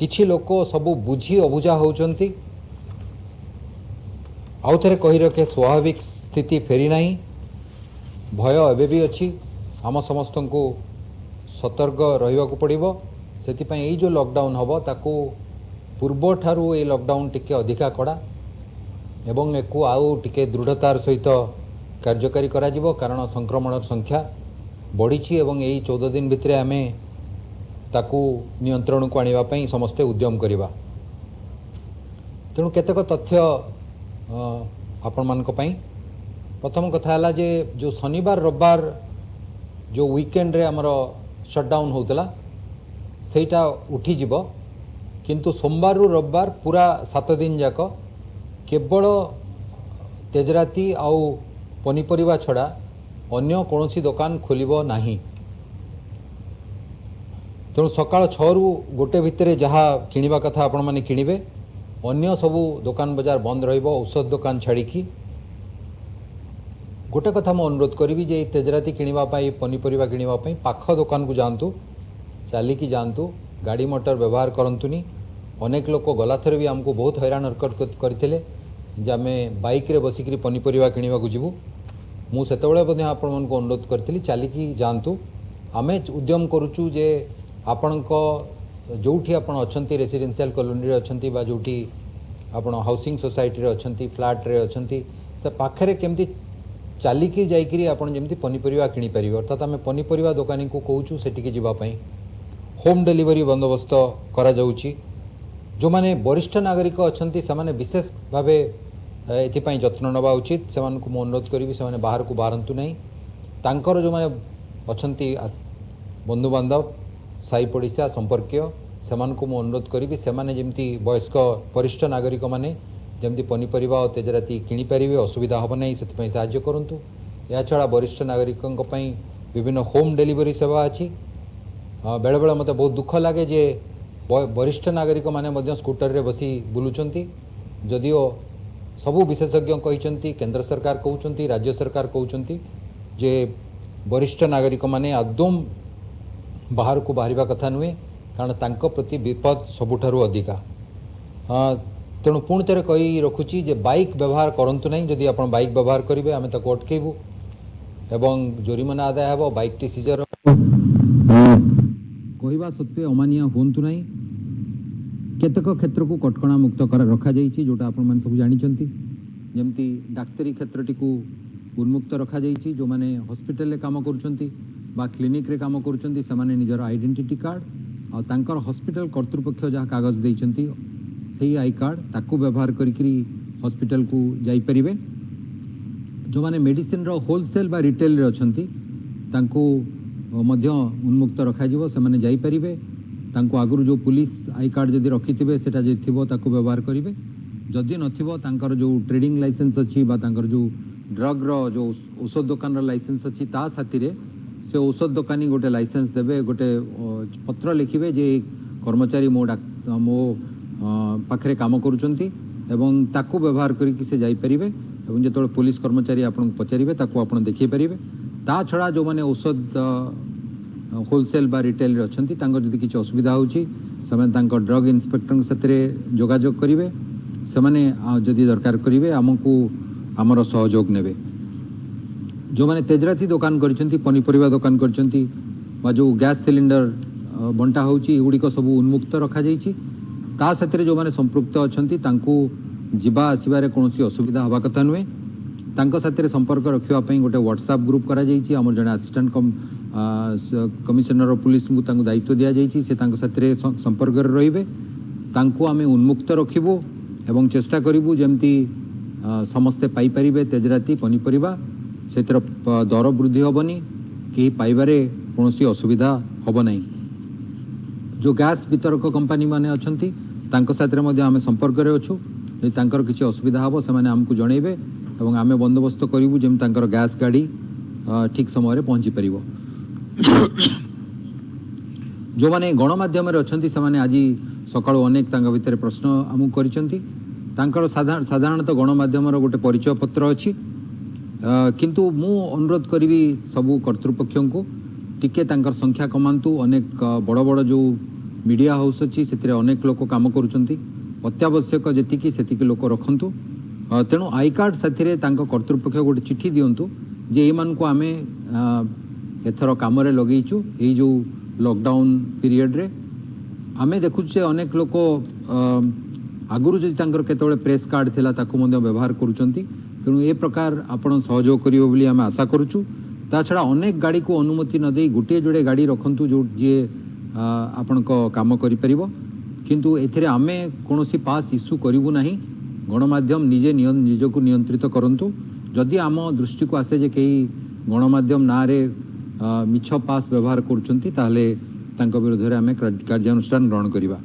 किछि लोक सबू बुझी अबुझा होउचंती आउ थे कही रखे स्वाभाविक स्थिति फेरी नहीं भय एबे भी अच्छी आम समस्त को सतर्क रहा पड़ो से जो लॉकडाउन हम ताकू पूर्व ठारू ये लॉकडाउन टिके अधिका कड़ा एवं एको आउ टिके दृढ़तार सहित कार्यकारी करा जिवो कारण संक्रमण संख्या बढ़ी एवं यही 14 दिन भितर आम ताकू नियंत्रण को आने समस्ते उद्यम करवा तेणु केतेक तथ्य आपण मान प्रथम कथा है जे जो शनिवार रविवार जो वीकेंड रे आमर शटडाउन होता सेटा उठीजिव किंतु सोमवार रु रविवार पूरा 7 दिन जाक केवल तेजराती आउ पनीपरिया छड़ा अन्य कौन दुकान खोलिबो नाही तेणु सकाळ 6 रु गोटे भितर जहाँ किणवा कथा आपण माने किणिबे अन्य सबू दुकान बजार बंद रहिबो औषध दुकान छाड़िकी गोटे कथा मु अनुरोध करी जे तेजराती किणवा पनीपरिया किणवा पाख दुकान को जातु चलिकी जातु गाड़ी मोटर व्यवहार करतुनी अनेक लोक गलाथर भी आमको बहुत हैरान हरकत करते आम बाइक रे बसिक पनीपरिया किणवा जीवु मुझे आपण को अनुरोध करी चलिकी जातु आमे उद्यम करुचु जे आपण जोठी आपण अच्छी रेसिडेंशियल कॉलोनी रे अच्छी बा जोठी आपण हाउसिंग सोसाइटी रे अच्छी फ्लैट रे अच्छी से पाखरे केमती चलिकी जाइकरी आपण जेमती पनीपरिया किनी परिबे अर्थात आम पनीपरिया दुकानी को कहूँ सेटिकी जीवाई होम डिलीवरी बंदोबस्त करा जाउची जो माने वरिष्ठ नागरिक अच्छी से विशेष भाव एपाई जत्न नवा उचित से अनुरोध करी से बाहर को बाहरतु नहीं तांकर जो माने अच्छी बंधु बांधव साई पड़िशा संपर्कीय से अनुरोध करी से जमती वयस्क वरिष्ठ नागरिक माने जमती पनीपरिया और तेजराती किनी पारे असुविधा हम नहीं से साहाय्य करंतु या छड़ा वरिष्ठ नागरिकों विभिन्न होम डिलीवरी सेवा अच्छी बेले बेले मत बहुत दुख लगे जे वरिष्ठ नागरिक माने स्कूटर रे बसी बुलुचंती जदिओ सबू विशेषज्ञ कहते केंद्र सरकार कहते राज्य सरकार कहते जे वरिष्ठ नागरिक माने आदम बाहर को बाहर कथा नुहे कारण तांको प्रति विपद सबुठारु अधिका तेणु पुणी थे कही रखुची जे बाइक व्यवहार करंतु नहीं जदि आप बाइक व्यवहार करेंगे आम ताको अटकेबू एवं जोरिमाना आदाय हे बाइक टी सीजर कहवा सत्वे अमानिया हूँ ना केतक क्षेत्र को कटकणा मुक्त रखा जोटा आपण सब जानते जमती डाक्तरी क्षेत्रटी को उन्मुक्त रखा जो मैंने हॉस्पिटल काम कर क्लिनिक रे काम कर निजर आइडेंटिटी कार्ड और तांकर हॉस्पिटल कर्तृपक्ष जहाँ कागज देइचंती सही आई कार्ड ताकू व्यवहार करी हॉस्पिटल को जाई परिबे जो माने मेडिसिन रो होलसेल बा रिटेल रे अछंती तांको मध्य उन्मुक्त रखा जिवो से माने जाई परिबे तांको आगुरु जो पुलिस आई कार्ड जदि रखिथिबे सेटा जे थिबो ताकू व्यवहार करिवे जदि नथिबो तांकर जो ट्रेडिंग लाइसेंस अछि बा तांकर जो ड्रग रो जो औषध दुकान रो लाइसेंस अछि ता साथीरे से औषध दुकानी गोटे लाइसेंस देबे गोटे पत्र लिखिबे जे कर्मचारी मो पाखरे काम करुचंती एवं ताकू व्यवहार करिकि से जाई परिबे एवं जेतोळे पुलिस कर्मचारी आपन पचारिबे ताकू आपन देखि परिबे ता छड़ा जो माने औषध होलसेल बा रिटेल रे अछंती तांकर जदि किछ असुविधा होउची समय तांकर ड्रग इंस्पेक्टर साथे जोगाजोग करिवे से माने जदि दरकार करिवे हमकु हमर सहयोग नेबे जो माने तेजराती दुकान करछंती पनीपरिया दुकान करछंती बा जो गैस सिलिंडर बंटा होउची एगुडी को सब उन्मुक्त रखा जाईची ता साथे जो माने संपृक्त अछंती तांको जिबा आसीबारे कोनोसी असुविधा हवा कथा नुहे तांको साथे संपर्क रखिवा पई गोटे व्हाट्सएप ग्रुप करा जाईची हमर जने असिस्टेंट कमिशनर ऑफ पुलिस को तांको दायित्व दिया जाईची से तांको साथे संपर्क रे रहिबे तांको आमे उन्मुक्त रखिबो एवं चेष्टा करिबु जेमती समस्ते पाई परिबे तेजराती पनीपरिया सेतर दर वृद्धि हेबनी कहीं पाइबारे कौन असुविधा हम नहीं जो गैस वितरक कंपनी माने अच्छी तांको साथरे मध्य आमे संपर्क रे अछु तांकर किसी असुविधा हम से आमको जनइबे एवं आमे बंदोबस्त करिवु जेम तांकर गैस गाड़ी ठीक समय रे पहुँची परिबो जो माने गणमाध्यम रे अच्छी से आज सकाळु अनेक तांका भितर प्रश्न आमको करिसंती तांकर साधारणतः गणमाध्यम गोटे परिचय पत्र अच्छी किंतु मु अनुरोध करी सबू कर्तृपक्ष को टिके तांकर संख्या कमांतु अनेक बड़ बड़ जो मीडिया हाउस अच्छी से अनेक लोक कम करुँच अत्यावश्यक जी से लोक रखु तेणु आई कार्ड साथी कर्तृपक्ष गोटे चिठी दिंतु जे ये आम एथर कम लगेचु ये जो लॉकडाउन पीरियड रे आमे देखुचे अनेक लोक आगुरी जदि केतबेले प्रेस कार्ड थिला ताकू मध्य व्यवहार करुचंती तेणु ए प्रकार आपण सहयोग करिवो बोली आमे आशा करूचु ता छड़ा अनेक गाड़ी को अनुमति न देई गोटे जोड़े गाड़ी रखंतु जो जे आपण को काम करि परिबो किंतु एथिरे आमे कोनोसी पास इश्यू करिवु नाही गणमाध्यम निजे निजको नियंत्रित करंतु जदि आम दृष्टि को आसे जे कई गणमाध्यम ना रे मिछ पास व्यवहार करुचंती ताहले तांको विरोध रे आमे कार्यानुष्ठान ग्रहण करिबा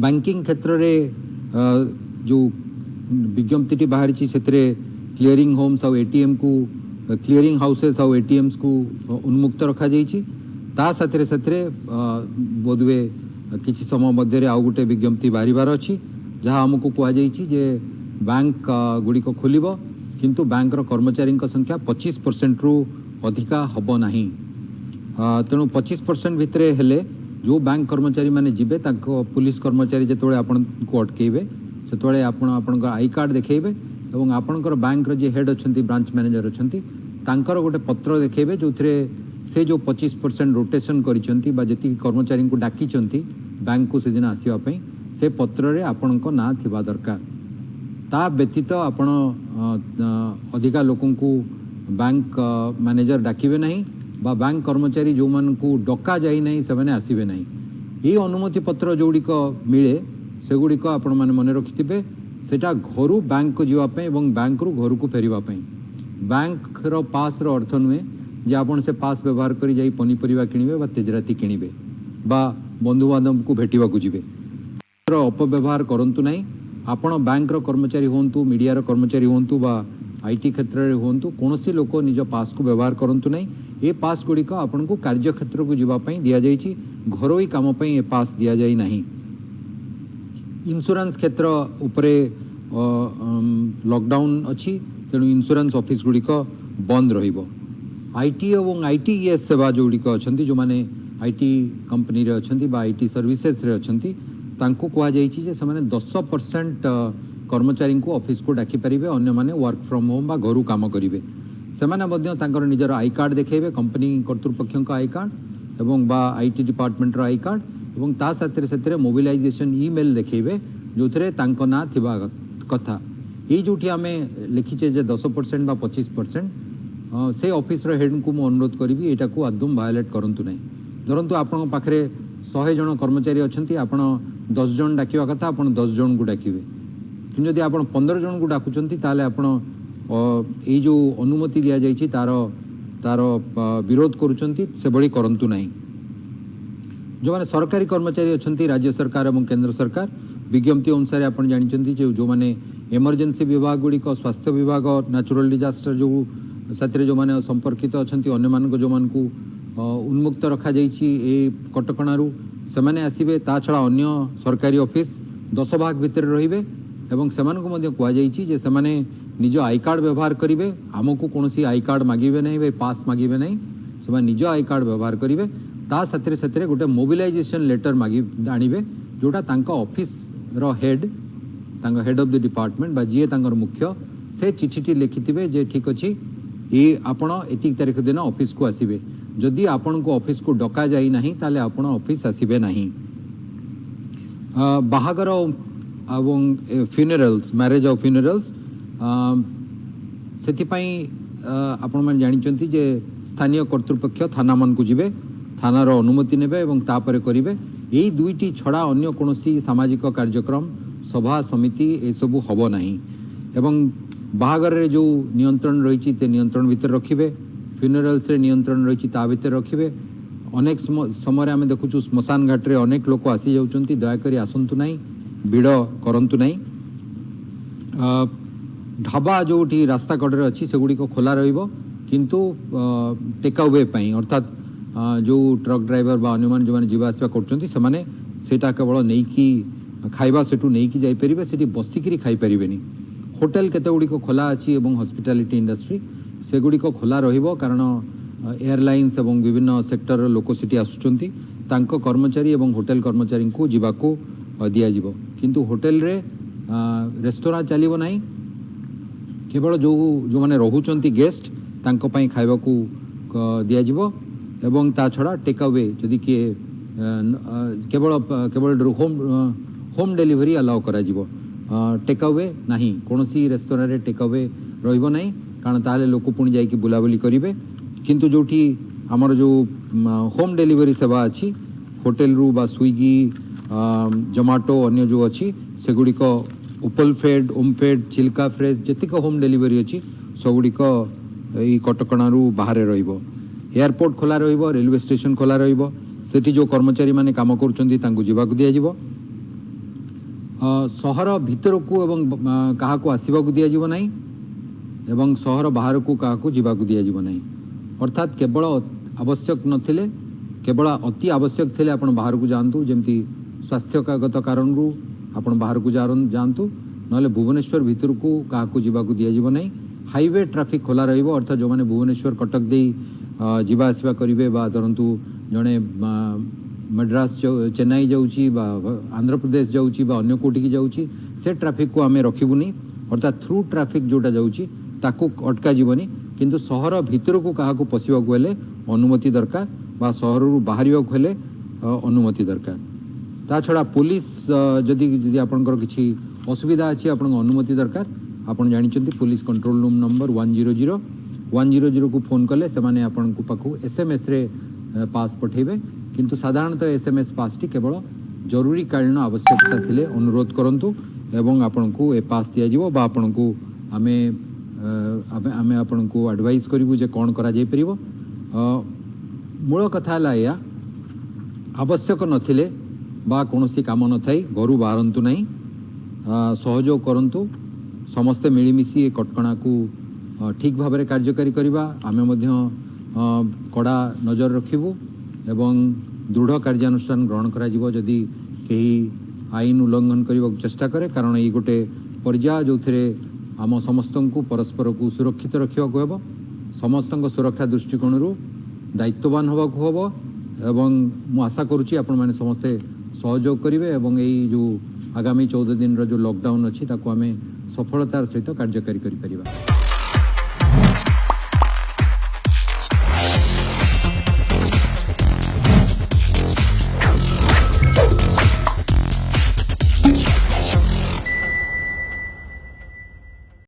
बैंकिंग क्षेत्र रे जो विज्ञप्ति बाहरी से क्लीयरिंग होम्स और एटीएम को क्लीयरिंग हाउसेस और एटीएम्स को उन्मुक्त रखा जाइए ता साथरे साथरे बोधवे किसी समय मध्य आउ गोटे विज्ञप्ति बाहर अच्छी जहाँ आमको कहुई जे बैंक गुड़िक खोल किंतु बैंक कर्मचारी संख्या 25% रु अधिका हब नहीं तेणु 25% भितर हेले जो बैंक कर्मचारी माने जिबे ताको पुलिस कर्मचारी जेतबेले आपन को अटकेबे सेतबेले आपन आई कार्ड देखेबे एवं आपनकर बैंक रो जे हेड अछंती ब्रांच मैनेजर अछंती तांकर गोटे पत्र देखेबे जोथरे से जो 25% रोटेशन करिसंती बा जेति कर्मचारी को डाकीचंती बैंक को सेदिन आसीबा पई से पत्र रे आपन को ना थिबा दरकार ता व्यतीत आपन अधिका लोकन को बैंक मैनेजर डाकिबे नहीं बा बैंक कर्मचारी जो मन को डका जाई नहीं से माने आसीबे नहीं ये अनुमति पत्र जोड़िक मिले से गुड़िक आपण माने मन रखिथिबे सेटा घरु बैंक को जीवा पे एवं बैंक रु घर को फेरिबा पे बैंक रो पास रो अर्थ नुहे जे आपण से पास व्यवहार करी जाई पनीपरिबा किनिबे बा तेजराती किनिबे बा बंधु बांधव को भेटिबा को जिबे अपव्यवहार करंतु नहीं आपण बैंक रो कर्मचारी होंतु मीडिया रो कर्मचारी होंतु बा आईटी क्षेत्र रे होंतु कोनोसी लोक निज पास को व्यवहार करंतु नहीं ये पास गुड़िक आपन को कार्य क्षेत्र को जीवाई दि जाइए घरोई काम ये पास दि जाए ना इंश्योरेंस क्षेत्र उपरे लॉकडाउन अच्छी तेणु इंश्योरेंस ऑफिस गुड़िक बंद रहिबो आईटी और आईटीएस सेवा जो गुड़िक अच्छा जो मैंने आईटी कंपनी रे अच्छा बा आईटी सर्विसेस रे अच्छा तांको कहा जाइए से 10% कर्मचारी को ऑफिस को डाकी पारिबे अन्य माने वर्क फ्रॉम होम बा घरू काम करिवे सेमाने मध्य तांकर निजर आई कार्ड देखेबे कंपनी कर्तृपक्ष आई कार्ड एवं बा आईटी डिपार्टमेंट रो आई कार्ड एवं ता साथरे साथरे मोबिलाइजेशन ईमेल देखेबे जोथरे तांको ना थिबा कथा ये जोठी आमे लिखिचे जे 10% बा 25% से ऑफिस रो हेड को मो अनुरोध करिवि एटा को आदम वायलेट करंतु नै धरंतु आपन पाखरे 100 जन कर्मचारी अछंती आपन 10 जन डाकिवा कथा आपन 10 जन को डाकिवे कि जदि आपन 15 जन को डाकुचंती ताले आपन ये जो अनुमति दि जाइए तार विरोध करुचंती से बड़ी करंतु नहीं जो माने सरकारी कर्मचारी अच्छा राज्य सरकार और केंद्र सरकार विज्ञप्ति अनुसार आप जानते जो मैंने इमरजेंसी विभाग गुड़िक स्वास्थ्य विभाग नेचुरल डिजास्टर जो साथी जो मैंने संपर्कित अच्छा अन्य मान जो मान को उन्मुक्त रखा जाइए कटकणारू से मैंने आसबे ता छड़ा अन्य सरकारी ऑफिस 10 भाग भितर रहिबे एवं सेमानकु मध्य कुआ जाइछि जे सेमाने निज आई कार्ड व्यवहार करेंगे आमको कौन आई कार्ड मागिबे नहीं वे पास मागिबे नहीं से निज आई कार्ड व्यवहार करेंगे ता साथरे साथरे गोटे मोबिलाइजेशन लेटर मागी आनिबे जोटा तांका ऑफिस रो हेड तांका हेड ऑफ द डिपार्टमेंट बा जी तांकर मुख्य से चिठीटी लिखिथिबे जे ठीक अछि ये आपण एतिक तारीख दिन ऑफिस को आसीबे जदि आपण को ऑफिस को डका जाई नहीं ताले आपण ऑफिस आसीबे नहीं बाहागर एवं फ्यूनरल्स मैरेज और फ्यूनरल्स सेथिपाई आपण मन जानिचंती जे स्थानीय कर्तृपक्ष थाना मन को जिबे थानार अनुमति नेबे एवं तापरे करिवे एई दुईटी छड़ा अन्य कोनोसी सामाजिक कार्यक्रम सभा समिति ए सबु हबो नाही एवं बाहागर रे जो नियंत्रण रहिछि ते नियंत्रण भीतर रखिबे फ्यूनरल्स रे नियंत्रण रहिछि ता भीतर रखिबे अनेक समय आमे देखुछु स्मशान घाट रे अनेक लोक आसी जाउचंती दया करी आसंतु नाही भिड़ करंतु नाही ढाबा जोटी रास्ता कड़े अच्छी से गुड़ी को खोला रहिबो किंतु टेकअवे पाई अर्थात जो ट्रक ड्राइवर बा अन्यमान जो माने जीवा आसवा करचंती से माने सेटा केवल नहीं कि खाइबा सेटू नहीं कि जाई परिबे सेठी बसिकरी खाई परिबेनी होटल केते गुड़ी को खोला अछि एवं हॉस्पिटैलिटी इंडस्ट्री से गुड़ी को खोला रहिबो कारण एयरलाइंस एवं विभिन्न सेक्टर लोक सेठी आसुचंती तांको कर्मचारी एवं होटेल कर्मचारी को जीवाको दिया जिवो किंतु होटेल रे रेस्टोरेंट चलिबो नाही केवल जो माने रहुचंती गेस्ट तांको पई खाइबा को दिया जिवो एवं ता छड़ा टेक अवे जदि के केवल केवल होम डिलीवरी अलाउ करा जिवो टेक अवे नहीं कोनोसी रेस्टोरेंट रे टेक अवे रहिबो नाही कारण ताले लोक पुणी जाई कि बुलाबुली करिवे किंतु जोठी हमर जो होम डिलीवरी सेवा अच्छी होटेल रू बा स्विगी जोमाटो अन्य जो अच्छी सेगुड़ी को उपल फेड ओमफेड चिल्का फ्रेश जतिक होम डिलीवरी अच्छी सबुड़िक यही कटकणारू बाहर रहिबो एयरपोर्ट खोला रहिबो रेलवे स्टेशन खोला रहिबो सेठी जो कर्मचारी माने काम करूचंती तांको जीवाक दिया जिवो सहर भीतर को एवं कहा को आसीबा को दिया जिवो नाही एवं सहर बाहर को कहा को जीवाक दिया जिवो नाही अर्थात केवल आवश्यक नथिले केवल अति आवश्यक थिले आपण बाहर को जानतु जेमती स्वास्थ्यगत कारण रू आपण बाहर को जानतु नले भुवनेश्वर भीतर को कहा को जीवा को दिया जिवो नाही हाईवे ट्रैफिक खोला रहिबो अर्थात जो माने भुवनेश्वर कटक देई जीवा आसीबा करिवे बा धरंतु जणे मद्रास चेन्नई जाउची बा आंध्र प्रदेश जाउची बा अन्य कोठी की जाउची से ट्रैफिक को आमे रखिबुनी अर्थात थ्रू ट्रैफिक जोटा जाउची ताको अटका जीवनी किंतु सहर भीतर को कहा को पशिबा को हेले अनुमति दरकार बा सहर रू बाहरिबा को हेले अनुमति दरकार ता छड़ा पुलिस जदि आपनकर किछि असुविधा अछि आपन अनुमति दरकार आपन जानिचंती पुलिस कंट्रोल रूम नंबर 100 को फोन कले से माने आपन को पाखु एसएमएस रे पास पठेबे किंतु साधारणतः एसएमएस पास टी केवल जरूरी कालीन आवश्यकता थिले अनुरोध करंतु एवं आपन को ए पास दिया जिवो बा आपन को आमे आमे आपन को एडवाइस करिवु जे कोन करा जाय परिबो मूल कथा ला या आवश्यक नथिले बा कोनोसी काम न थाई घरु बाहरंतु नाही सहयोग करंतु समस्ते मिलीमिशी कटकणा को ठीक भाव में कार्यकारी करवा आमे मध्य कड़ा नजर रखिबु एवं दृढ़ कार्यानुष्ठान ग्रहण करा जिवो जदि केही आईन उल्लंघन करने को चेष्टा करे कारण ये गोटे पर्याय जो थे आम समस्त को परस्पर को सुरक्षित रखा हेब समस्त सुरक्षा दृष्टिकोण दायित्ववान होगा हम एवं मु आशा करुच्ची आपण मैंने समस्ते सहयोग करेंगे एवं यही जो आगामी 14 दिन जो लॉकडाउन अच्छी ताको आमे सफलतार सहित कार्यकारी करि परिबा।